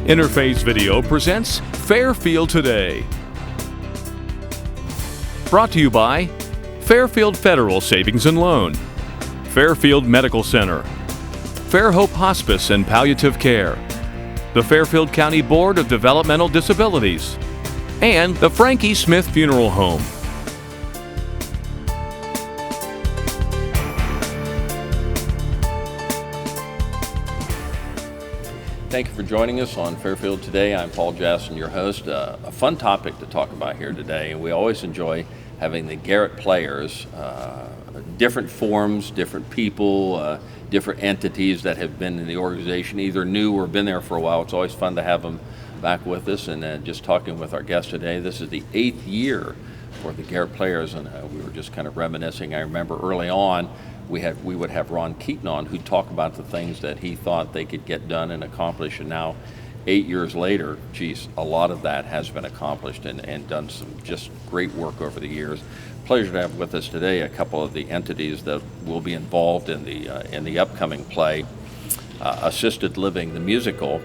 Interface Video presents Fairfield Today. Brought to you by Fairfield Federal Savings and Loan, Fairfield Medical Center, Fairhope Hospice and Palliative Care, the Fairfield County Board of Developmental Disabilities, and the Frankie Smith Funeral Home. Thank you for joining us on Fairfield Today. I'm Paul Jasson, your host. A fun topic to talk about here today. We always enjoy having the Garrett players, different forms, different people, different entities that have been in the organization, either new or been there for a while. It's always fun to have them back with us. And just talking with our guest today, this is the 8th year for the Garrett players, and we were just kind of reminiscing. I remember early on, we would have Ron Keaton on who'd talk about the things that he thought they could get done and accomplish, and now 8 years later, geez, a lot of that has been accomplished and done some just great work over the years. Pleasure to have with us today a couple of the entities that will be involved in the upcoming play, Assisted Living, the musical.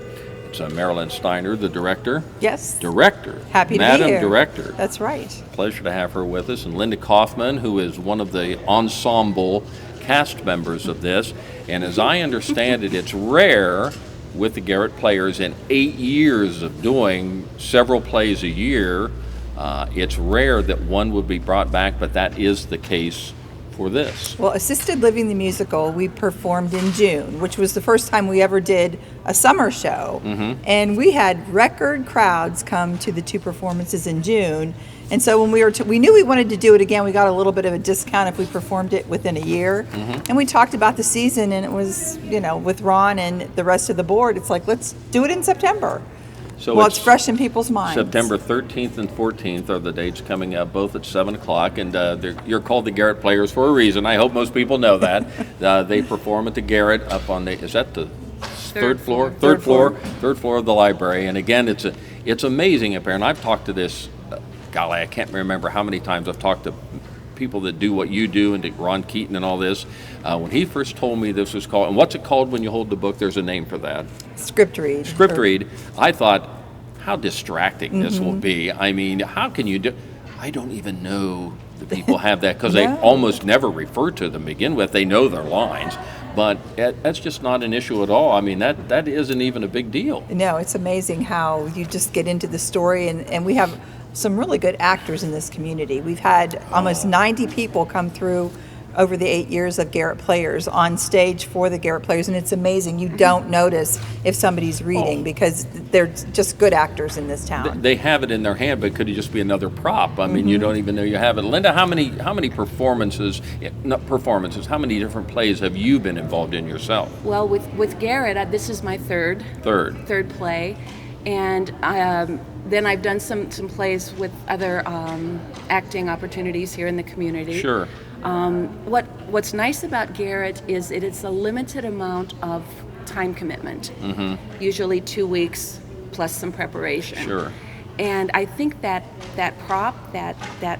It's Marilyn Steiner, the director. Yes. Director. Happy to Madam be here. Director. That's right. Pleasure to have her with us. And Linda Kaufman, who is one of the ensemble cast members of this. And as I understand it, it's rare with the Garrett players in 8 years of doing several plays a year. It's rare that one would be brought back, but that is the case for this. Well, Assisted Living the musical, we performed in June, which was the first time we ever did a summer show. Mm-hmm. And we had record crowds come to the two performances in June. And so when we knew we wanted to do it again, we got a little bit of a discount if we performed it within a year. Mm-hmm. And we talked about the season, and it was, with Ron and the rest of the board, it's like, let's do it in September. So it's fresh in people's minds. September 13th and 14th are the dates coming up, both at 7 o'clock. And you're called the Garrett Players for a reason. I hope most people know that. They perform at the Garrett up on is that the third floor? Third floor of the library. And again, it's amazing up here. And I've talked to this, golly, I can't remember how many times I've talked to people that do what you do, and to Ron Keaton and all this. When he first told me this was called, and what's it called when you hold the book? There's a name for that. Script read. Script read. I thought, how distracting this will be. I mean, how can you do? I don't even know the people have that, because they almost never refer to them to begin with. They know their lines. But that's just not an issue at all. I mean, that isn't even a big deal. No, it's amazing how you just get into the story, and we have some really good actors in this community. We've had almost 90 people come through over the 8 years of Garrett Players on stage for the Garrett Players, and it's amazing. You don't notice if somebody's reading because they're just good actors in this town. They have it in their hand, but could it just be another prop? I mean, you don't even know you have it. Linda, how many performances, how many different plays have you been involved in yourself? Well, with Garrett, this is my third play, and then I've done some plays with other acting opportunities here in the community. Sure. What's nice about Garrett is it's a limited amount of time commitment, usually 2 weeks plus some preparation. Sure. And I think that prop, that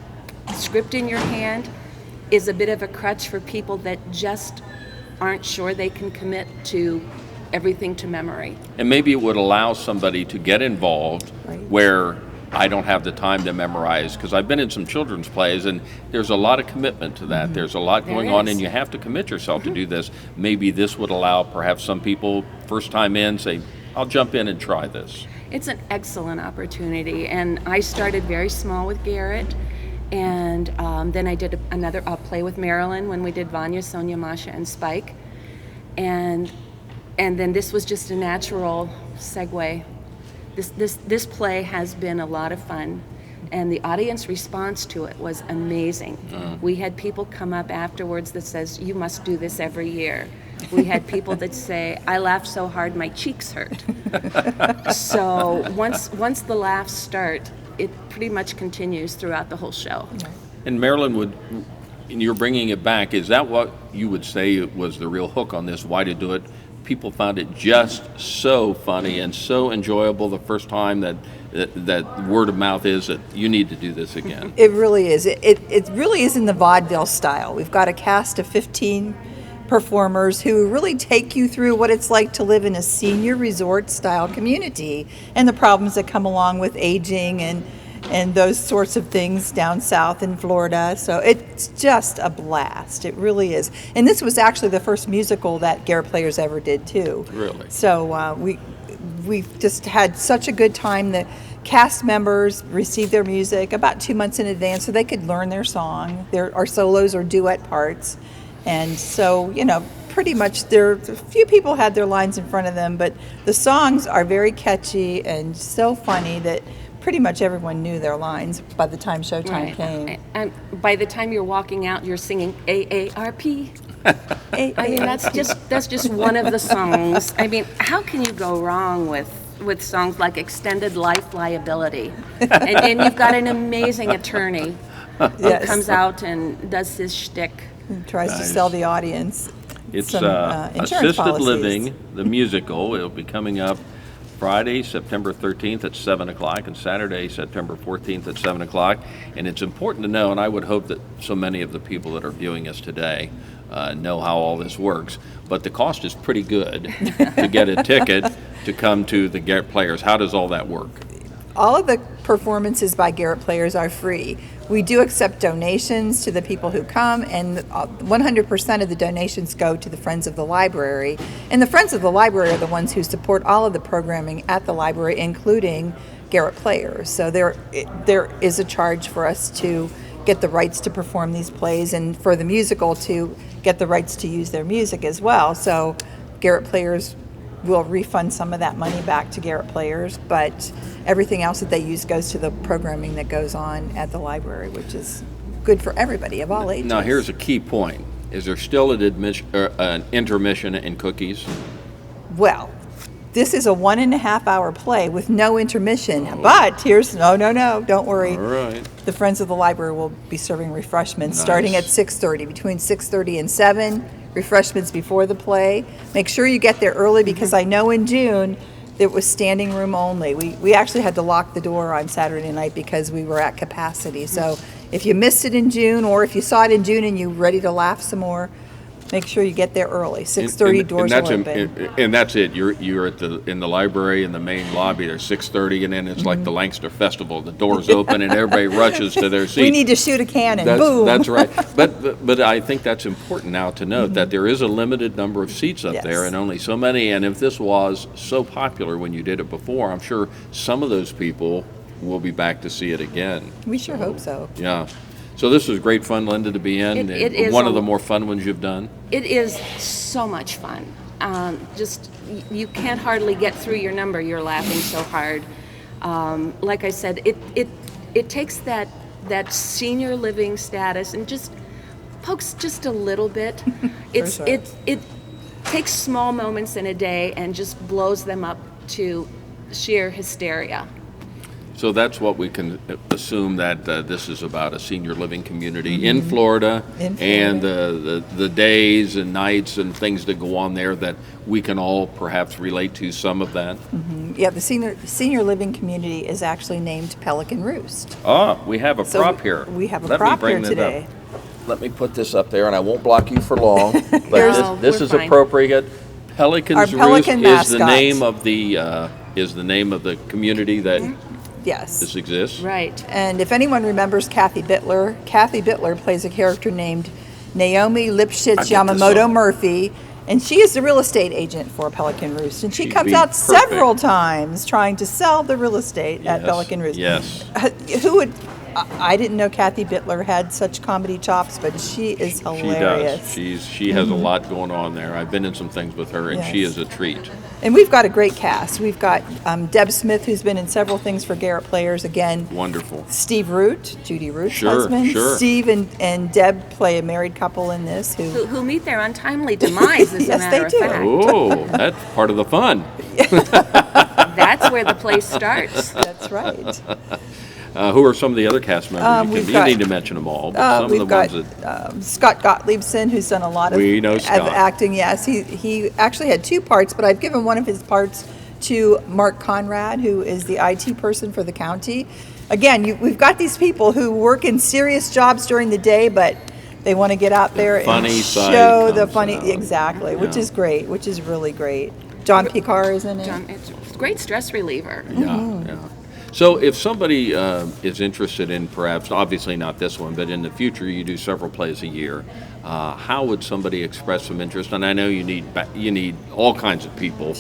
script in your hand, is a bit of a crutch for people that just aren't sure they can commit to everything to memory. And maybe it would allow somebody to get involved where I don't have the time to memorize, because I've been in some children's plays and there's a lot of commitment to that. There's a lot going on, and you have to commit yourself to do this. Maybe this would allow perhaps some people first time in say, I'll jump in and try this. It's an excellent opportunity, and I started very small with Garrett, and then I did another play with Marilyn when we did Vanya, Sonia, Masha, and Spike, and then this was just a natural segue. This play has been a lot of fun, and the audience response to it was amazing. We had people come up afterwards that says, you must do this every year. We had people that say, I laughed so hard my cheeks hurt. So once the laughs start, it pretty much continues throughout the whole show. And Marilyn, you're bringing it back. Is that what you would say was the real hook on this? Why to do it? People found it just so funny and so enjoyable the first time that word of mouth is that you need to do this again. It really is. It really is in the vaudeville style. We've got a cast of 15 performers who really take you through what it's like to live in a senior resort style community and the problems that come along with aging and those sorts of things down south in Florida. So it's just a blast. It really is. And this was actually the first musical that Garrett Players ever did too. Really? So we just had such a good time. The cast members received their music about 2 months in advance so they could learn their song. There are solos or duet parts. And so, pretty much a few people had their lines in front of them, but the songs are very catchy and so funny that pretty much everyone knew their lines by the time showtime came. And by the time you're walking out, you're singing AARP. I mean, that's just one of the songs. I mean, how can you go wrong with songs like Extended Life Liability? And you've got an amazing attorney who comes out and does his shtick. Tries to sell the audience. It's some insurance Assisted policies. Living, the musical. It'll be coming up Friday, September 13th at 7 o'clock, and Saturday, September 14th at 7 o'clock. And it's important to know, and I would hope that so many of the people that are viewing us today know how all this works, but the cost is pretty good to get a ticket to come to the Garrett Players. How does all that work? All of the performances by Garrett Players are free. We do accept donations to the people who come, and 100% of the donations go to the Friends of the Library. And the Friends of the Library are the ones who support all of the programming at the library, including Garrett Players. So there is a charge for us to get the rights to perform these plays and for the musical to get the rights to use their music as well. So Garrett Players will refund some of that money back to Garrett Players, but everything else that they use goes to the programming that goes on at the library, which is good for everybody of all ages. Now, here's a key point. Is there still an intermission and cookies? Well, this is a 1.5 hour play with no intermission, but here's, no, don't worry. All right. The Friends of the Library will be serving refreshments Nice. starting at 6:30, between 6:30 and 7, refreshments before the play. Make sure you get there early because I know in June it was standing room only. We actually had to lock the door on Saturday night because we were at capacity. So if you missed it in June, or if you saw it in June and you're ready to laugh some more, make sure you get there early. 6:30 doors will open. And that's it. You're in the library in the main lobby. There's 6:30, and then it's like the Lancaster Festival. The doors open and everybody rushes to their seats. We need to shoot a cannon. That's, Boom. That's right. But I think that's important now to note that there is a limited number of seats up Yes. there, and only so many. And if this was so popular when you did it before, I'm sure some of those people will be back to see it again. We sure hope so. Yeah. So this was great fun, Linda, to be in. It is one of the more fun ones you've done. It is so much fun. Just you can't hardly get through your number. You're laughing so hard. Like I said, it takes that senior living status and just pokes just a little bit. Sure. It takes small moments in a day and just blows them up to sheer hysteria. So that's what we can assume that this is about, a senior living community in Florida, and the days and nights and things that go on there that we can all perhaps relate to some of that. Yeah, the senior living community is actually named Pelican Roost. We have a So prop here. we have a Let me prop bring here that up. today. Let me put this up there, and I won't block you for long. But No, this we're is fine. appropriate. Pelican's Our pelican Roost is the mascot. name of the community that Yes. this exists. Right. And if anyone remembers Kathy Bittler plays a character named Naomi Lipschitz I get this Yamamoto on. Murphy, and she is the real estate agent for Pelican Roost. And she She'd comes be out perfect. several times trying to sell the real estate at Yes, Pelican Roost. yes. Who would? I didn't know Kathy Bittler had such comedy chops, but she is hilarious. She does. She has a lot going on there. I've been in some things with her, and she Yes. is a treat. And we've got a great cast. We've got Deb Smith, who's been in several things for Garrett Players. Again, Wonderful. Steve Root, Judy Root's Sure, husband. sure. Steve and Deb play a married couple in this. Who meet their untimely demise, as Yes, a matter they of do. fact. Oh, that's part of the fun. That's where the play starts. That's right. Who are some of the other cast members? We've You got- need to mention them all, but some of the We've got ones that Scott Gottliebson, who's done a lot of We know Scott. acting. Yes, he actually had 2 parts, but I've given one of his parts to Mark Conrad, who is the IT person for the county. Again, we've got these people who work in serious jobs during the day, but They want to get out there and show the funny, exactly, which is great, which is really great. John Picar is in it. It's a great stress reliever. Yeah. So if somebody is interested in perhaps, obviously not this one, but in the future you do several plays a year, how would somebody express some interest? And I know you need all kinds of people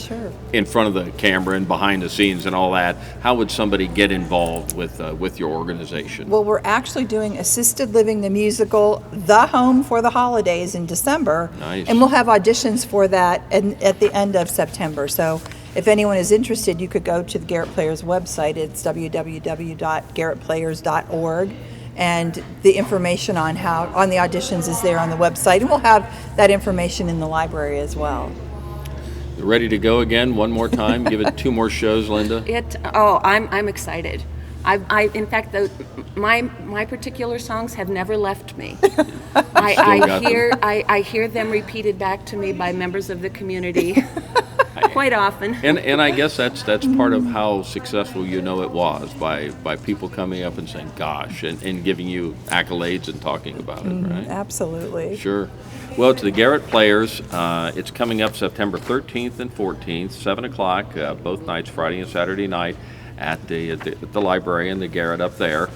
in front of the camera and behind the scenes and all that. How would somebody get involved with your organization? Well, we're actually doing Assisted Living the Musical, The Home for the Holidays in December. Nice. And we'll have auditions for that at the end of September. So if anyone is interested, you could go to the Garrett Players website. It's www.garrettplayers.org. And the information on the auditions is there on the website. And we'll have that information in the library as well. Ready to go again one more time? Give it 2 more shows, Linda? I'm excited. In fact, my particular songs have never left me. I hear them repeated back to me by members of the community quite often. And I guess that's part of how successful it was, by people coming up and saying, gosh, and giving you accolades and talking about it, right? Absolutely. Sure. Well, to the Garrett Players, it's coming up September 13th and 14th, 7 o'clock, both nights, Friday and Saturday night, at the library in the Garrett up there.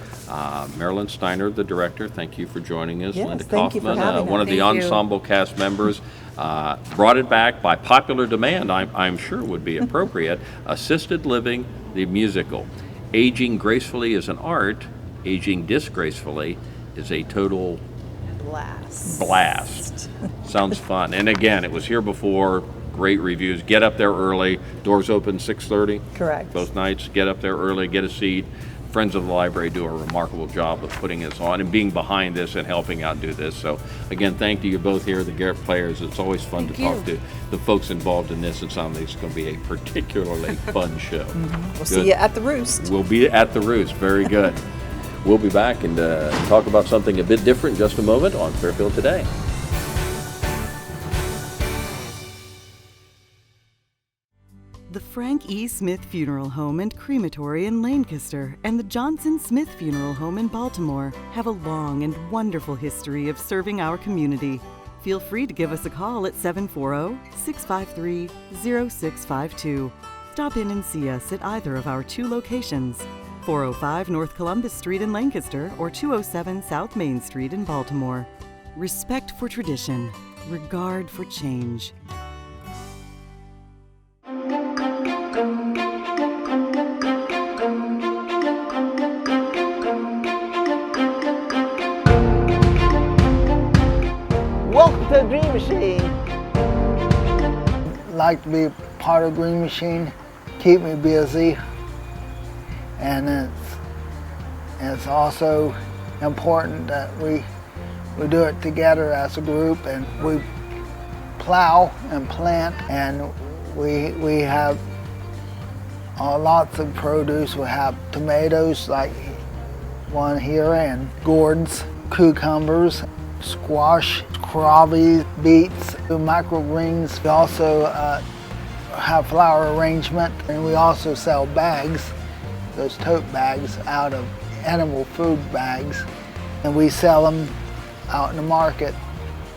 Marilyn Steiner, the director, thank you for joining us. Yes, Linda thank you for Kaufman, having one us. of the ensemble cast members, brought it back by popular demand, I'm sure would be appropriate. Assisted Living, the musical. Aging gracefully is an art, aging disgracefully is a total blast. Sounds fun. And again, it was here before. Great reviews. Get up there early. Doors open 6:30. Correct. Both nights. Get up there early. Get a seat. Friends of the library do a remarkable job of putting this on and being behind this and helping out do this. So again, thank you both here, the Garrett Players. It's always fun to talk to the folks involved in this. It sounds like it's going to be a particularly fun show. We'll see you at the Roost. We'll be at the Roost. Very good. We'll be back and talk about something a bit different in just a moment on Fairfield Today. The Frank E. Smith Funeral Home and Crematory in Lancaster and the Johnson Smith Funeral Home in Baltimore have a long and wonderful history of serving our community. Feel free to give us a call at 740-653-0652. Stop in and see us at either of our 2 locations, 405 North Columbus Street in Lancaster or 207 South Main Street in Baltimore. Respect for tradition, regard for change. Welcome to the Dream Machine. Like to be part of Dream Machine, keep me busy, and it's also important that we do it together as a group, and we plow and plant, and we have lots of produce. We have tomatoes like one here, and gourds, cucumbers, squash, kohlrabi, beets, microgreens. We also have flower arrangement, and we also sell bags, those tote bags out of animal food bags, and we sell them out in the market,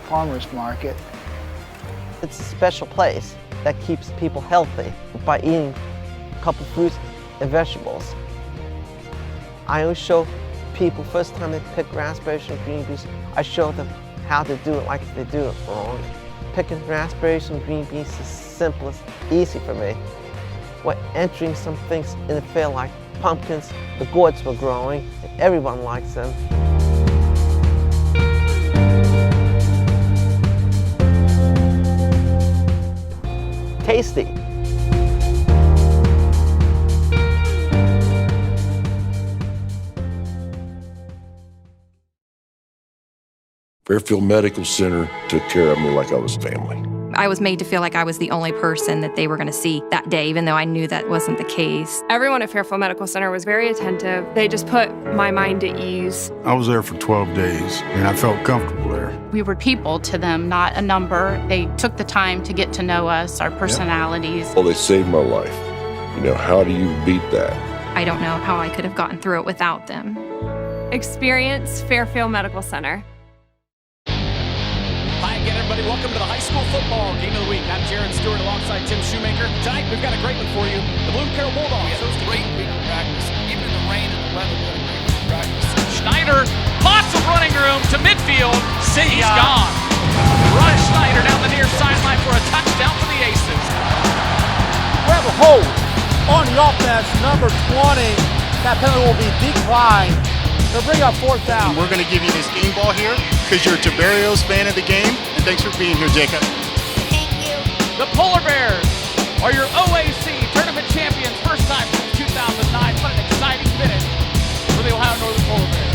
farmers market. It's a special place that keeps people healthy by eating a couple fruits and vegetables. I always show people, first time they pick raspberries and green beans, I show them how to do it like they do it wrong. Picking raspberries and green beans is simple, it's easy for me. We're entering some things in the field like pumpkins, the gourds were growing, and everyone likes them. Tasty. Fairfield Medical Center took care of me like I was family. I was made to feel like I was the only person that they were going to see that day, even though I knew that wasn't the case. Everyone at Fairfield Medical Center was very attentive. They just put my mind at ease. I was there for 12 days, and I felt comfortable there. We were people to them, not a number. They took the time to get to know us, our personalities. Well, they saved my life. You know, how do you beat that? I don't know how I could have gotten through it without them. Experience Fairfield Medical Center. welcome to the high school football game of the week. I'm Jared Stewart alongside Tim Shoemaker. Tonight, we've got a great one for you. The Bloom Carroll Bulldogs. We had a great week of practice. Even in the rain and the weather, we had a great week of practice. Schneider, lots of running room to midfield. He's gone. Ryan Schneider down the near sideline for a touchdown for the Aces. We have a hold on the offense, number 20. That penalty will be declined. They'll bring up fourth down. We're going to give you this game ball here because you're a Tiberios fan of the game, and thanks for being here, Jacob. Thank you. The Polar Bears are your OAC tournament champions, first time since 2009. What an exciting finish for the Ohio Northern Polar Bears.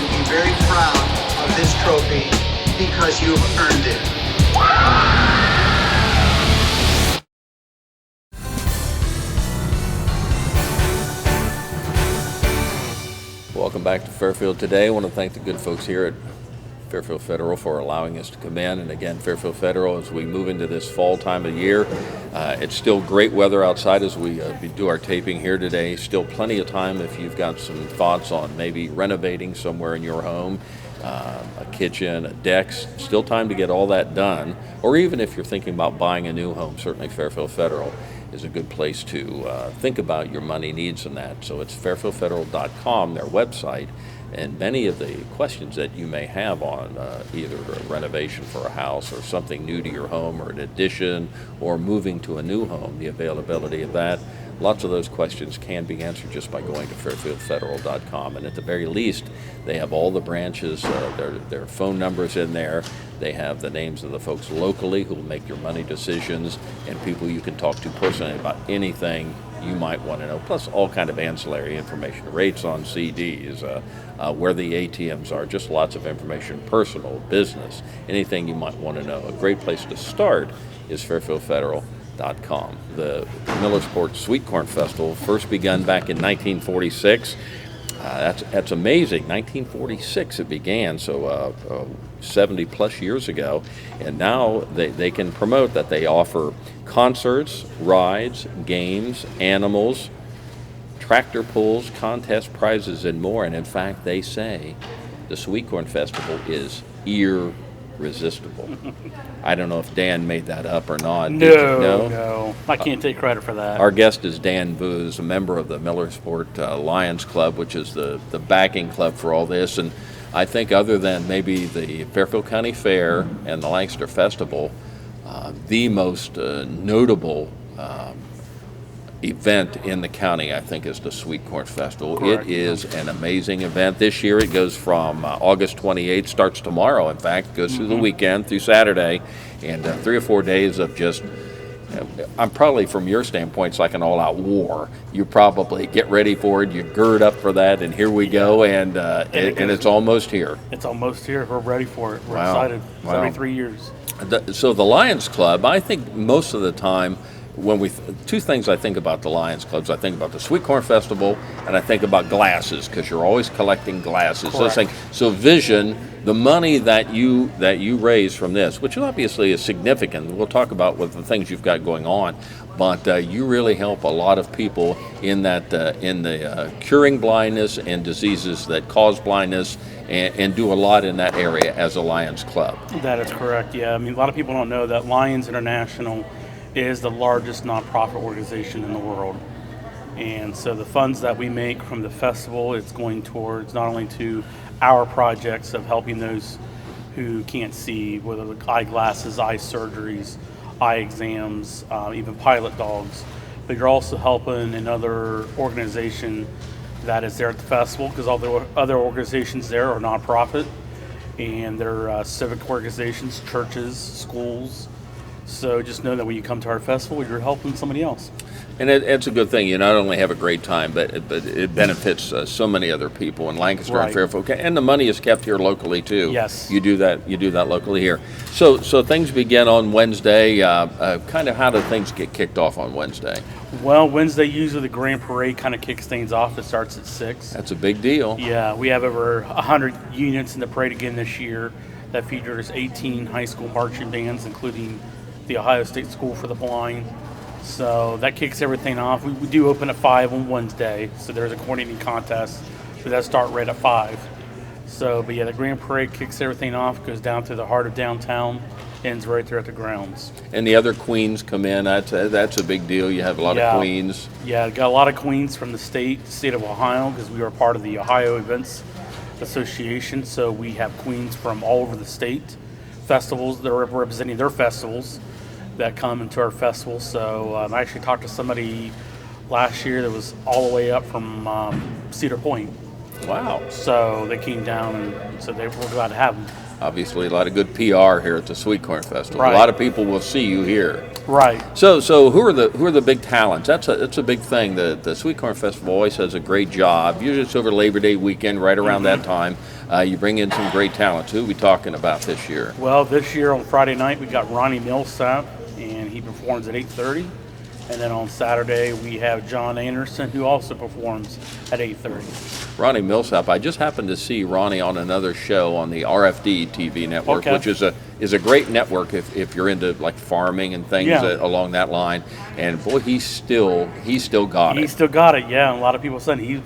Be very proud of this trophy because you've earned it. Welcome back to Fairfield Today. I want to thank the good folks here at Fairfield Federal for allowing us to come in. And again, Fairfield Federal, as we move into this fall time of year, it's still great weather outside as we do our taping here today. Still plenty of time if you've got some thoughts on maybe renovating somewhere in your home. A kitchen, a deck, still time to get all that done. Or even if you're thinking about buying a new home, certainly Fairfield Federal is a good place to think about your money needs in that. So it's fairfieldfederal.com, their website, and many of the questions that you may have on either a renovation for a house or something new to your home or an addition or moving to a new home, the availability of that. Lots of those questions can be answered just by going to fairfieldfederal.com. And at the very least, they have all the branches, their phone numbers in there. They have the names of the folks locally who will make your money decisions and people you can talk to personally about anything you might want to know, plus all kind of ancillary information, rates on CDs, where the ATMs are, just lots of information, personal, business, anything you might want to know. A great place to start is fairfieldfederal.com. The Millersport Sweet Corn Festival first begun back in 1946. That's amazing. 1946 it began, so 70 plus years ago, and now they can promote that they offer concerts, rides, games, animals, tractor pulls, contest prizes, and more. And in fact, they say the Sweet Corn Festival is irresistible. I don't know if Dan made that up or not. No, I can't take credit for that. Our guest is Dan Booz, a member of the Millersport Lions Club, which is the backing club for all this. And I think other than maybe the Fairfield County Fair and the Lancaster Festival, the most notable event in the county, I think, is the Sweet Corn Festival. Correct. It is an amazing event. This year it goes from August 28th, starts tomorrow, in fact, goes through the weekend, through Saturday, and 3 or 4 days of just, I'm probably, from your standpoint, it's like an all-out war. You probably get ready for it, you gird up for that, and here we go, and it's almost here. It's almost here. We're ready for it. We're Wow. excited. It's Wow. every 3 years. So the Lions Club, I think most of the time, when two things I think about the Lions Clubs. I think about the Sweet Corn Festival, and I think about glasses, because you're always collecting glasses. Those things. So vision, the money that you raise from this, which obviously is significant. We'll talk about what the things you've got going on, but you really help a lot of people in that in the curing blindness and diseases that cause blindness, and do a lot in that area as a Lions Club. That is correct, yeah. I mean, a lot of people don't know that Lions International is the largest nonprofit organization in the world. And so the funds that we make from the festival, it's going towards not only to our projects of helping those who can't see, whether it's eyeglasses, eye surgeries, eye exams, even pilot dogs, but you're also helping another organization that is there at the festival, because all the other organizations there are nonprofit, and they're civic organizations, churches, schools. So just know that when you come to our festival, you're helping somebody else. And it's a good thing. You not only have a great time, but it benefits so many other people in Lancaster and Fairfield. And the money is kept here locally too. Yes. You do that locally here. So things begin on Wednesday. Kind of how do things get kicked off on Wednesday? Well, Wednesday, usually the Grand Parade kind of kicks things off. It starts at 6. That's a big deal. Yeah, we have over 100 units in the parade again this year. That features 18 high school marching bands, including the Ohio State School for the Blind. So that kicks everything off. We do open at 5 on Wednesday, so there's a coordinating contest. So that start right at 5. So, but yeah, the Grand Parade kicks everything off, goes down to the heart of downtown, ends right there at the grounds. And the other queens come in. That's a big deal. You have a lot of queens. Yeah, got a lot of queens from the state of Ohio, because we are part of the Ohio Events Association. So we have queens from all over the state, festivals that are representing their festivals that come into our festival. So I actually talked to somebody last year that was all the way up from Cedar Point. Wow. So they came down, and so we're glad to have them. Obviously, a lot of good PR here at the Sweet Corn Festival. Right. A lot of people will see you here. Right. So who are the big talents? That's a big thing. The Sweet Corn Festival always does a great job. Usually it's over Labor Day weekend, right around that time. You bring in some great talents. Who are we talking about this year? Well, this year on Friday night we got Ronnie Millsap, and he performs at 8:30. And then on Saturday we have John Anderson, who also performs at 8:30. Ronnie Millsap. I just happened to see Ronnie on another show on the RFD TV network, which is a great network if you're into like farming and things along that line. And boy, he's still got it. He's still got it. Yeah, and a lot of people saying he's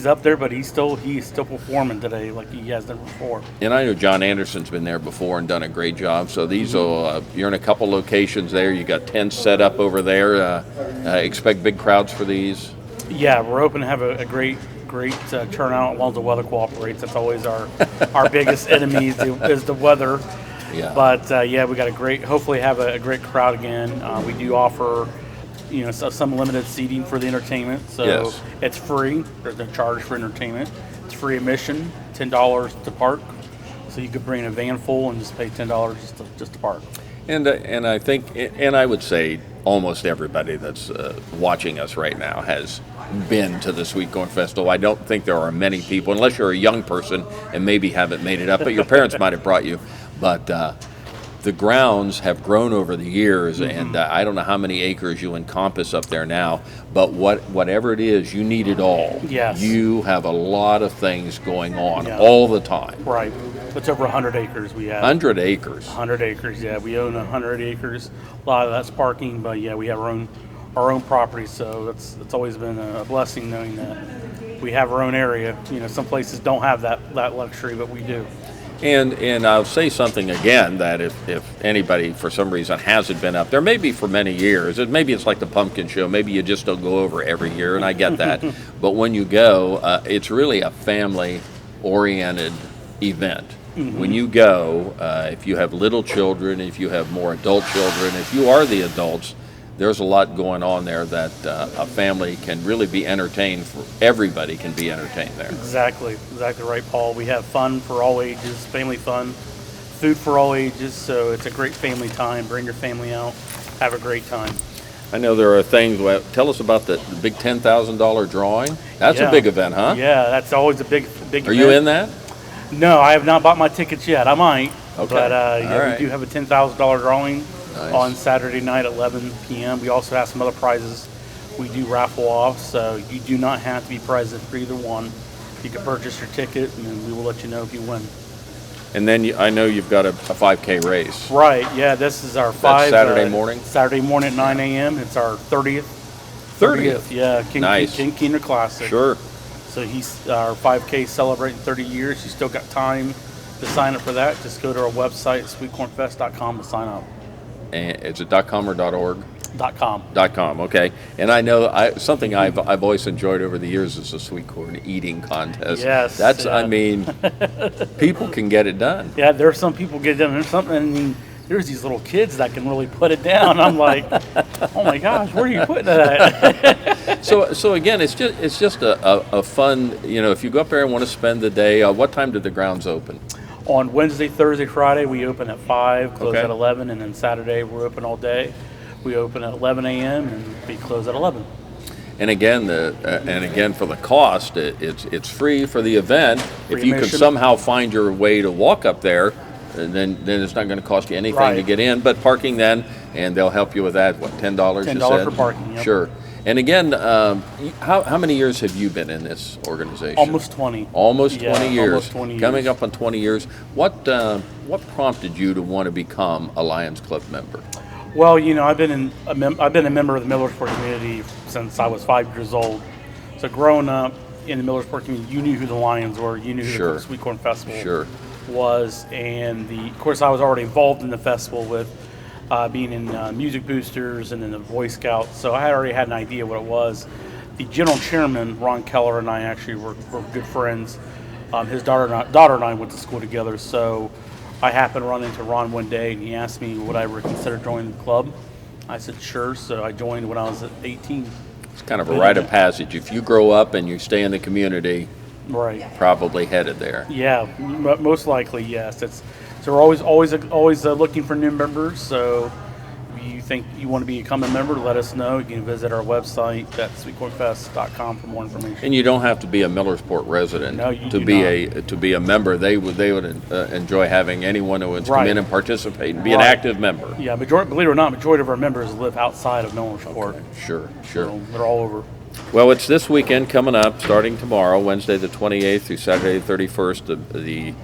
up there, but he's still performing today like he has done before. And I know John Anderson's been there before and done a great job. So these you're in a couple locations there. You got tents set up over there. Expect big crowds for these. Yeah, we're hoping to have a great turnout as long as the weather cooperates. That's always our biggest enemy is the weather. Yeah. But we got hopefully have a great crowd again. We do offer some limited seating for the entertainment, so it's free. There's no charge for entertainment. It's free admission, $10 to park. So you could bring a van full and just pay $10 just to park. And I think, and I would say almost everybody that's watching us right now has been to the Sweet Corn Festival. I don't think there are many people, unless you're a young person and maybe haven't made it up, but your parents might have brought you. But the grounds have grown over the years, and I don't know how many acres you encompass up there now, but whatever it is, you need it all. Yes. You have a lot of things going on all the time. Right. It's over 100 acres we have. 100 acres. 100 acres, yeah. We own 100 acres. A lot of that's parking, but yeah, we have our own property, so it's always been a blessing knowing that we have our own area. Some places don't have that luxury, but we do. And I'll say something again, that if anybody for some reason hasn't been up there, maybe for many years, maybe it's like the pumpkin show, maybe you just don't go over every year, and I get that. But when you go, it's really a family-oriented event. When you go, if you have little children, if you have more adult children, if you are the adults, there's a lot going on there that a family can really be entertained. Everybody can be entertained there. Exactly right, Paul. We have fun for all ages, family fun, food for all ages, so it's a great family time. Bring your family out, have a great time. I know there are things. Tell us about the big $10,000 drawing. That's a big event, huh? Yeah, that's always a big event. Are you in that? No, I have not bought my tickets yet. I might. Okay. But we do have a $10,000 drawing on Saturday night at 11 p.m. We also have some other prizes we do raffle off, so you do not have to be present for either one. You can purchase your ticket, and then we will let you know if you win. And then I know you've got a 5K race. Right, yeah, this is our Saturday morning? Saturday morning at 9 a.m. It's our 30th. 30th? Yeah, Nice. King Keener Classic. Sure. So he's our 5K celebrating 30 years. You still got time to sign up for that. Just go to our website, sweetcornfest.com, to sign up. And is it .com or .org? .com. .com, okay. And I know something I've always enjoyed over the years is the sweet corn eating contest. Yes. I mean, people can get it done. Yeah, there are some people get it done. There's these little kids that can really put it down. I'm like, oh my gosh, where are you putting it at? So again, it's just a fun, if you go up there and want to spend the day, what time did the grounds open? On Wednesday, Thursday, Friday, we open at 5, close at 11, and then Saturday we're open all day. We open at 11 a.m. and we close at 11. And again, for the cost, it's free for the event. If you can somehow find your way to walk up there, then it's not going to cost you anything to get in. But parking then, and they'll help you with that. What, $10? $10 for parking. Yep. Sure. And again, how many years have you been in this organization? Almost 20. Almost 20 years. Almost 20 years. Coming up on 20 years. What prompted you to want to become a Lions Club member? Well, I've been a member of the Millersport community since I was 5 years old. So growing up in the Millersport community, you knew who the Lions were, you knew who the Sweet Corn Festival was, and of course I was already involved in the festival with being in music boosters and in the Boy Scouts, so I already had an idea what it was. The general chairman, Ron Keller, and I actually were good friends. His daughter and I went to school together, so I happened to run into Ron one day, and he asked me would I ever consider joining the club. I said sure, so I joined when I was 18. It's kind of a rite of passage. If you grow up and you stay in the community, probably headed there. Yeah, most likely, yes. So we're always looking for new members, so if you think you want to become a member, let us know. You can visit our website at sweetcornfest.com for more information. And you don't have to be a Millersport resident to be a member. They would enjoy having anyone who would come in and participate and be an active member. Yeah, believe it or not, majority of our members live outside of Millersport. Okay. Sure. So they're all over. Well, it's this weekend coming up, starting tomorrow, Wednesday the 28th through Saturday the 31st. The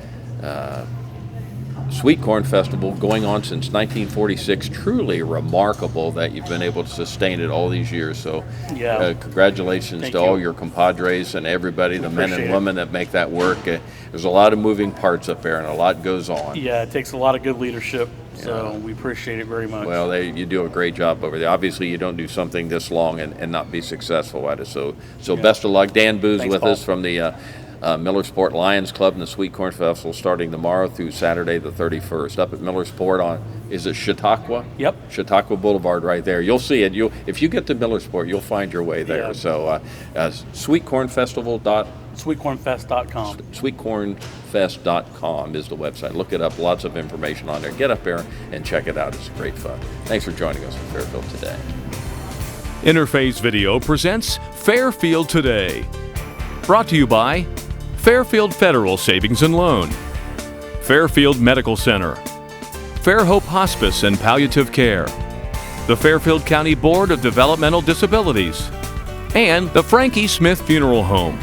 Sweet Corn Festival going on since 1946. Truly remarkable that you've been able to sustain it all these years. So congratulations to all your compadres and everybody, the men and women that make that work. There's a lot of moving parts up there and a lot goes on. Yeah, it takes a lot of good leadership, so we appreciate it very much. Well, you do a great job over there. Obviously, you don't do something this long and not be successful at it. So best of luck. Dan Boo's with us from the Millersport Lions Club and the Sweet Corn Festival starting tomorrow through Saturday the 31st up at Millersport is it Chautauqua? Yep. Chautauqua Boulevard right there. You'll see it. If you get to Millersport, you'll find your way there. Yeah. So sweetcornfestival.com. Sweetcornfest.com is the website. Look it up. Lots of information on there. Get up there and check it out. It's great fun. Thanks for joining us on Fairfield Today. Interface Video presents Fairfield Today. Brought to you by Fairfield Federal Savings and Loan, Fairfield Medical Center, Fairhope Hospice and Palliative Care, the Fairfield County Board of Developmental Disabilities, and the Frankie Smith Funeral Home.